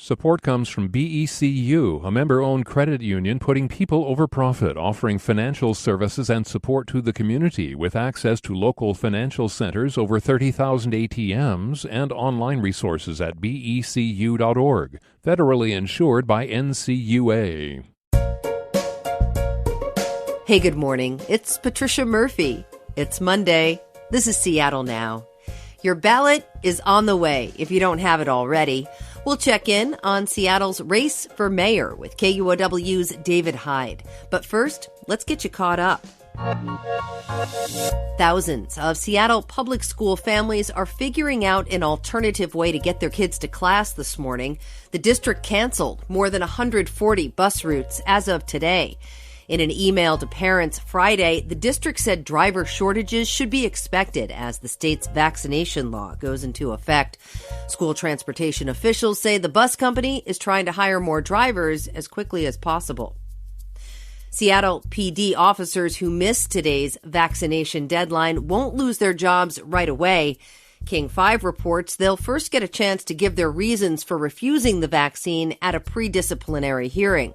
Support comes from BECU, a member-owned credit union putting people over profit, offering financial services and support to the community with access to local financial centers, over 30,000 ATMs, and online resources at becu.org. Federally insured by NCUA. Hey, good morning. It's Patricia Murphy. It's Monday. This is Seattle Now. Your ballot is on the way if you don't have it already. We'll check in on Seattle's race for mayor with KUOW's David Hyde. But first, let's get you caught up. Thousands of Seattle public school families are figuring out an alternative way to get their kids to class this morning. The district canceled more than 140 bus routes as of today. In an email to parents Friday, the district said driver shortages should be expected as the state's vaccination law goes into effect. School transportation officials say the bus company is trying to hire more drivers as quickly as possible. Seattle PD officers who missed today's vaccination deadline won't lose their jobs right away. King 5 reports they'll first get a chance to give their reasons for refusing the vaccine at a pre-disciplinary hearing.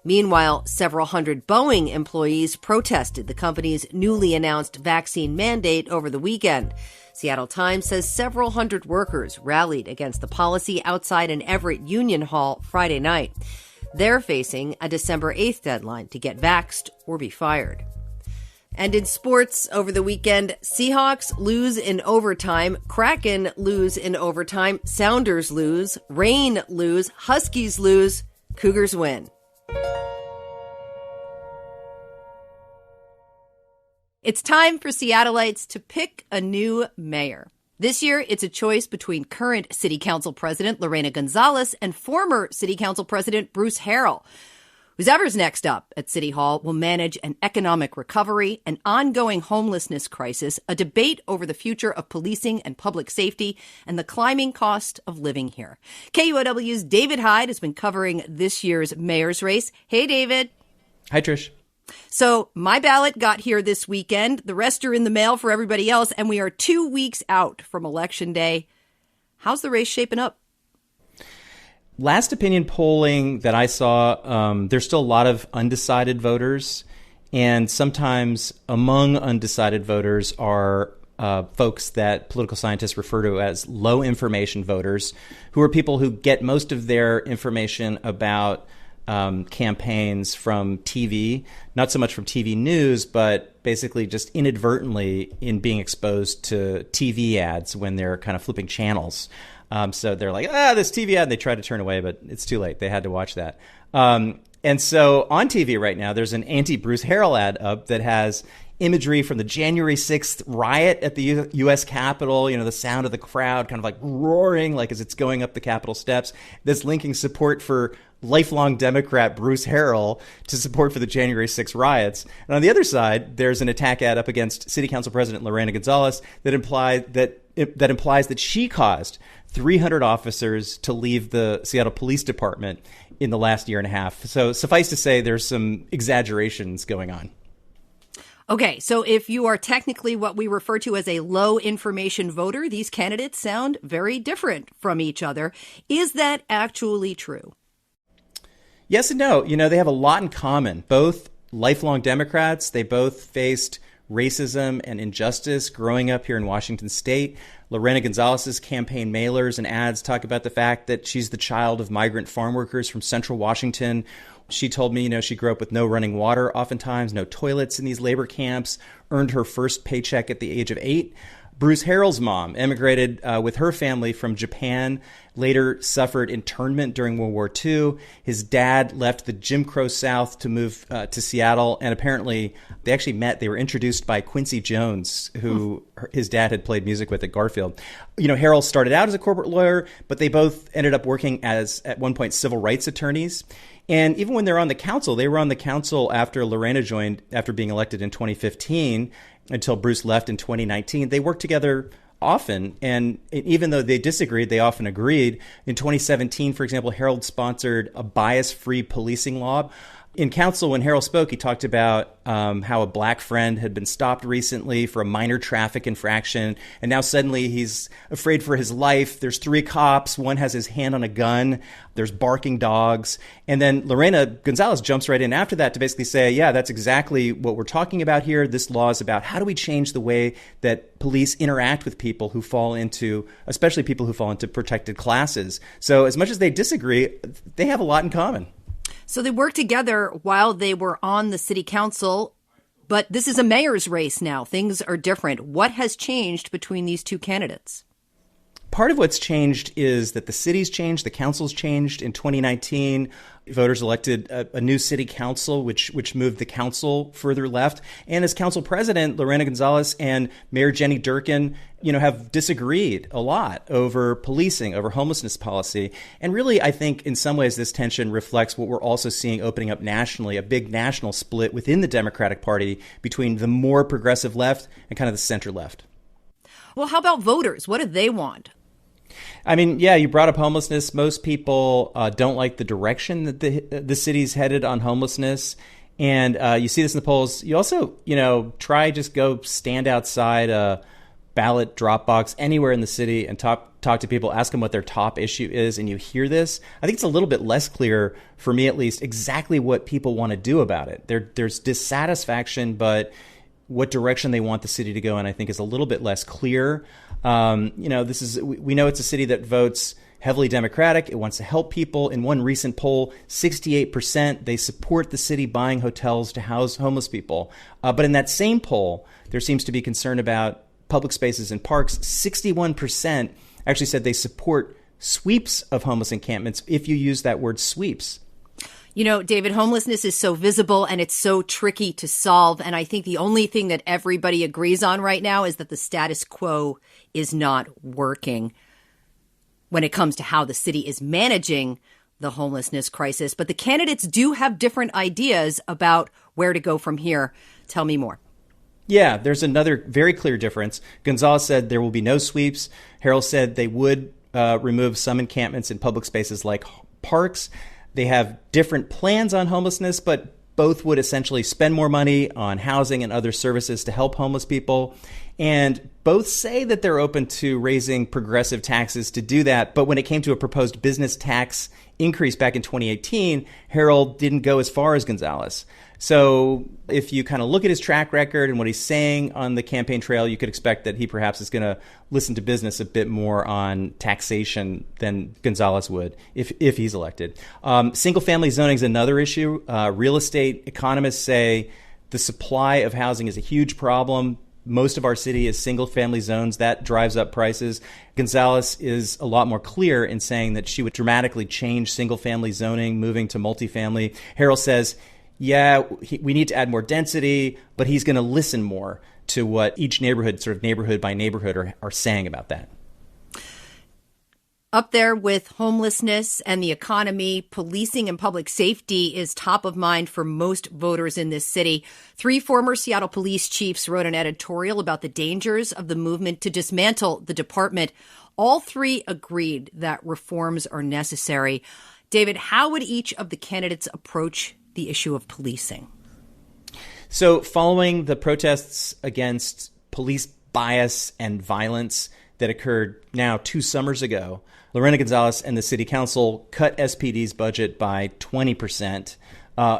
Meanwhile, several hundred Boeing employees protested the company's newly announced vaccine mandate over the weekend. Seattle Times says several hundred workers rallied against the policy outside an Everett Union Hall Friday night. They're facing a December 8th deadline to get vaxxed or be fired. And in sports over the weekend, Seahawks lose in overtime, Kraken lose in overtime, Sounders lose, Reign lose, Huskies lose, Cougars win. It's time for Seattleites to pick a new mayor. This year, it's a choice between current City Council President Lorena Gonzalez and former City Council President Bruce Harrell. Whoever's next up at City Hall will manage an economic recovery, an ongoing homelessness crisis, a debate over the future of policing and public safety, and the climbing cost of living here. KUOW's David Hyde has been covering this year's mayor's race. Hey, David. Hi, Trish. So my ballot got here this weekend. The rest are in the mail for everybody else, and we are 2 weeks out from Election Day. How's the race shaping up? Last opinion polling that I saw, there's still a lot of undecided voters, and sometimes among undecided voters are folks that political scientists refer to as low information voters, who are people who get most of their information about campaigns from TV, not so much from TV news, but basically just inadvertently in being exposed to TV ads when they're kind of flipping channels. So they're like, this TV ad, and they try to turn away, but it's too late. They had to watch that. And so on TV right now, there's an anti-Bruce Harrell ad up that has imagery from the January 6th riot at the U.S. Capitol, the sound of the crowd kind of like roaring like as it's going up the Capitol steps. That's linking support for lifelong Democrat Bruce Harrell to support for the January 6th riots. And on the other side, there's an attack ad up against City Council President Lorena Gonzalez that implies that she caused 300 officers to leave the Seattle Police Department in the last year and a half. So suffice to say, there's some exaggerations going on. Okay, so if you are technically what we refer to as a low information voter, these candidates sound very different from each other. Is that actually true? Yes and no. They have a lot in common. Both lifelong Democrats. They both faced racism and injustice growing up here in Washington state. Lorena Gonzalez's campaign mailers and ads talk about the fact that she's the child of migrant farm workers from central Washington. She told me, she grew up with no running water, oftentimes no toilets in these labor camps, earned her first paycheck at the age of 8. Bruce Harrell's mom emigrated with her family from Japan, later suffered internment during World War II. His dad left the Jim Crow South to move to Seattle, and apparently they actually met. They were introduced by Quincy Jones, who his dad had played music with at Garfield. Harrell started out as a corporate lawyer, but they both ended up working as, at one point, civil rights attorneys. And even when they're on the council, they were on the council after Lorena joined, after being elected in 2015, until Bruce left in 2019. They worked together often, and even though they disagreed, they often agreed. In 2017, for example, Harrell sponsored a bias-free policing law. In council, when Harrell spoke, he talked about how a black friend had been stopped recently for a minor traffic infraction, and now suddenly he's afraid for his life. There's 3 cops. One has his hand on a gun. There's barking dogs. And then Lorena Gonzalez jumps right in after that to basically say, yeah, that's exactly what we're talking about here. This law is about how do we change the way that police interact with people who fall into, especially people who fall into protected classes. So as much as they disagree, they have a lot in common. So they worked together while they were on the city council, but this is a mayor's race now. Things are different. What has changed between these two candidates? Part of what's changed is that the city's changed, the council's changed. In 2019, voters elected a new city council, which moved the council further left. And as council president, Lorena Gonzalez and Mayor Jenny Durkin, have disagreed a lot over policing, over homelessness policy. And really, I think in some ways, this tension reflects what we're also seeing opening up nationally, a big national split within the Democratic Party between the more progressive left and kind of the center left. Well, how about voters? What do they want? I mean, yeah, you brought up homelessness. Most people don't like the direction that the city's headed on homelessness. And you see this in the polls. You also, just go stand outside a ballot drop box anywhere in the city and talk to people, ask them what their top issue is, and you hear this. I think it's a little bit less clear, for me at least, exactly what people want to do about it. There's dissatisfaction, but what direction they want the city to go in, I think, is a little bit less clear. We know it's a city that votes heavily Democratic. It wants to help people. In one recent poll, 68% they support the city buying hotels to house homeless people. But in that same poll, there seems to be concern about public spaces and parks. 61% actually said they support sweeps of homeless encampments, if you use that word sweeps. David, homelessness is so visible and it's so tricky to solve. And I think the only thing that everybody agrees on right now is that the status quo is not working when it comes to how the city is managing the homelessness crisis. But the candidates do have different ideas about where to go from here. Tell me more. Yeah, there's another very clear difference. Gonzalez said there will be no sweeps. Harrell said they would remove some encampments in public spaces like parks. They have different plans on homelessness, but both would essentially spend more money on housing and other services to help homeless people. And both say that they're open to raising progressive taxes to do that. But when it came to a proposed business tax increase back in 2018, Harrell didn't go as far as Gonzalez. So if you kind of look at his track record and what he's saying on the campaign trail, you could expect that he perhaps is going to listen to business a bit more on taxation than Gonzalez would if he's elected. Single-family zoning is another issue. Real estate economists say the supply of housing is a huge problem. Most of our city is single-family zones. That drives up prices. Gonzalez is a lot more clear in saying that she would dramatically change single-family zoning, moving to multifamily. Harrell says, yeah, we need to add more density, but he's going to listen more to what each neighborhood, sort of neighborhood by neighborhood, are saying about that. Up there with homelessness and the economy, policing and public safety is top of mind for most voters in this city. 3 former Seattle police chiefs wrote an editorial about the dangers of the movement to dismantle the department. All 3 agreed that reforms are necessary. David, how would each of the candidates approach the issue of policing? So following the protests against police bias and violence that occurred now 2 summers ago, Lorena Gonzalez and the city council cut SPD's budget by 20%.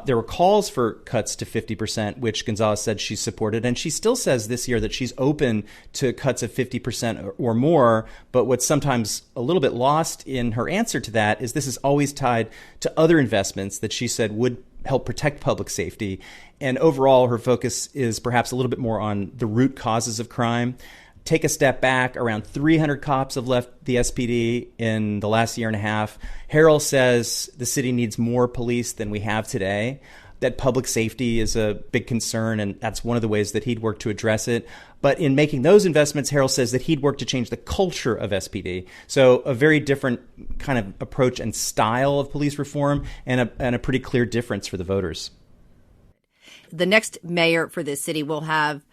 There were calls for cuts to 50%, which Gonzalez said she supported. And she still says this year that she's open to cuts of 50% or more. But what's sometimes a little bit lost in her answer to that is this is always tied to other investments that she said would help protect public safety. And overall, her focus is perhaps a little bit more on the root causes of crime. Take a step back, around 300 cops have left the SPD in the last year and a half. Harrell says the city needs more police than we have today, that public safety is a big concern, and that's one of the ways that he'd work to address it. But in making those investments, Harrell says that he'd work to change the culture of SPD. So a very different kind of approach and style of police reform, and a pretty clear difference for the voters. The next mayor for this city will have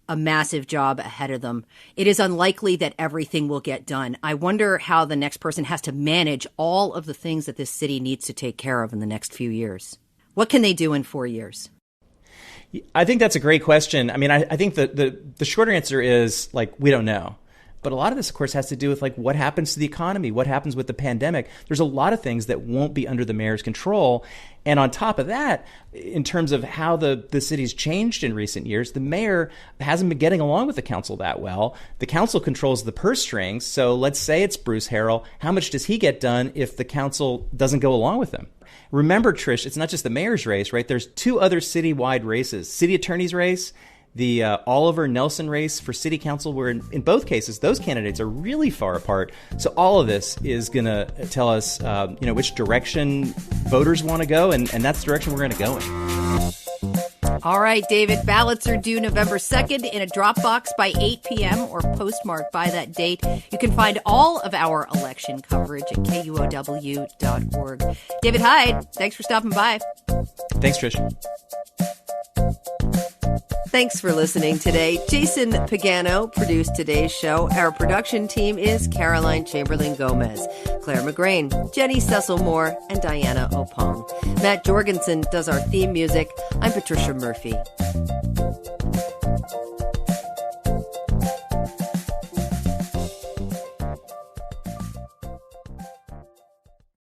a massive job ahead of them. It is unlikely that everything will get done. I wonder how the next person has to manage all of the things that this city needs to take care of in the next few years. What can they do in 4 years? I think that's a great question. I mean, I think the shorter answer is, like, we don't know. But a lot of this, of course, has to do with, like, what happens to the economy, what happens with the pandemic. There's a lot of things that won't be under the mayor's control. And on top of that, in terms of how the city's changed in recent years, the mayor hasn't been getting along with the council that well. The council controls the purse strings. So let's say it's Bruce Harrell. How much does he get done if the council doesn't go along with him? Remember, Trish, it's not just the mayor's race, right? There's two other citywide races, city attorney's race, the Oliver Nelson race for city council, where in both cases, those candidates are really far apart. So all of this is going to tell us, which direction voters want to go, and that's the direction we're going to go in. All right, David, ballots are due November 2nd in a Dropbox by 8 p.m. or postmarked by that date. You can find all of our election coverage at KUOW.org. David Hyde, thanks for stopping by. Thanks, Trish. Thanks for listening today. Jason Pagano produced today's show. Our production team is Caroline Chamberlain Gomez, Clare McGrane, Jenny Cecil Moore, and Diana Opong. Matt Jorgensen does our theme music. I'm Patricia Murphy.